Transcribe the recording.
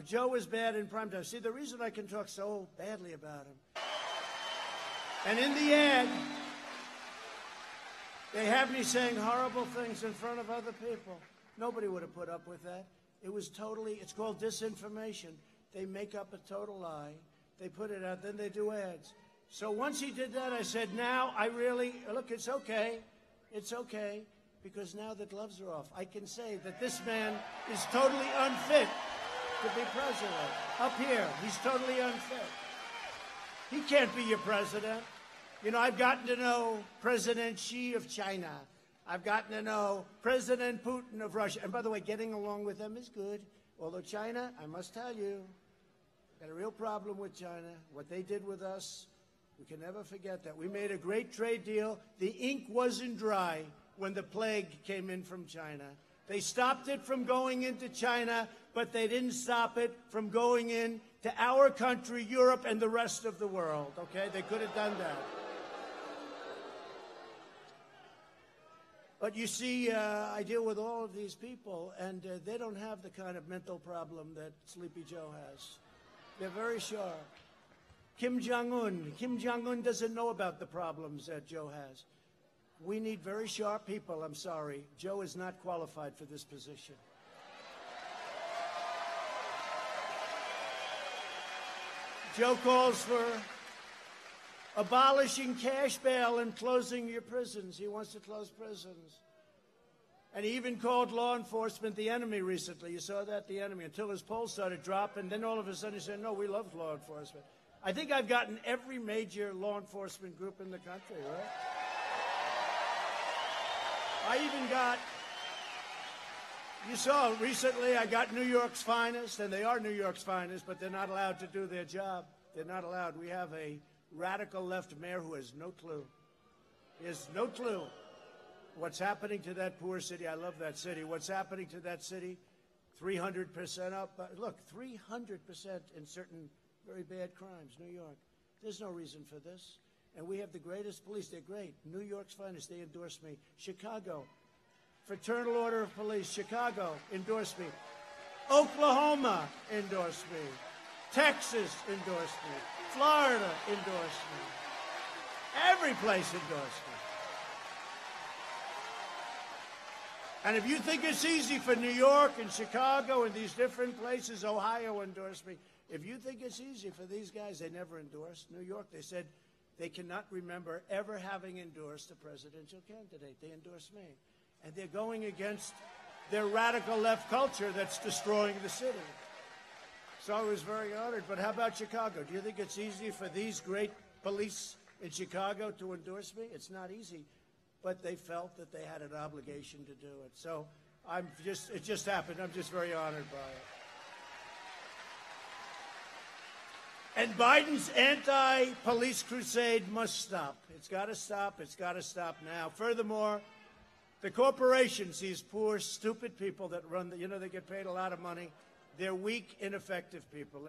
Joe was bad in primetime. See, the reason I can talk so badly about him, and in the ad, they have me saying horrible things in front of other people. Nobody would have put up with that. It was totally, it's called disinformation. They make up a total lie. They put it out, then they do ads. So once he did that, I said, now I really, look, it's okay. It's okay, because now the gloves are off. I can say that this man is totally unfit to be president. Up here, he's totally unfit. He can't be your president. You know, I've gotten to know President Xi of China. I've gotten to know President Putin of Russia. And by the way, getting along with them is good. Although China, I must tell you, got a real problem with China. What they did with us, we can never forget that. We made a great trade deal. The ink wasn't dry when the plague came in from China. They stopped it from going into China, but they didn't stop it from going in to our country, Europe, and the rest of the world, okay? They could have done that. But you see, I deal with all of these people, and they don't have the kind of mental problem that Sleepy Joe has. They're very sharp. Kim Jong-un doesn't know about the problems that Joe has. We need very sharp people, I'm sorry. Joe is not qualified for this position. Joe calls for abolishing cash bail and closing your prisons. He wants to close prisons. And he even called law enforcement the enemy recently. You saw that, the enemy, until his polls started dropping. Then all of a sudden he said, no, we love law enforcement. I think I've gotten every major law enforcement group in the country, right? I even got, you saw recently, I got New York's finest, and they are New York's finest, but they're not allowed to do their job. They're not allowed. We have a radical left mayor who has no clue. He has no clue what's happening to that poor city. I love that city. What's happening to that city? 300% up. Look, 300% in certain very bad crimes. New York. There's no reason for this. And we have the greatest police. They're great. New York's finest. They endorse me. Chicago. Fraternal Order of Police. Chicago endorsed me. Oklahoma endorsed me. Texas endorsed me. Florida endorsed me. Every place endorsed me. And if you think it's easy for New York and Chicago and these different places, Ohio endorsed me. If you think it's easy for these guys, they never endorsed. New York, they said they cannot remember ever having endorsed a presidential candidate. They endorsed me. And they're going against their radical left culture that's destroying the city. So I was very honored. But how about Chicago? Do you think it's easy for these great police in Chicago to endorse me? It's not easy. But they felt that they had an obligation to do it. So it just happened. I'm just very honored by it. And Biden's anti-police crusade must stop. It's got to stop. It's got to stop now. Furthermore, the corporations, these poor, stupid people that run, they get paid a lot of money. They're weak, ineffective people.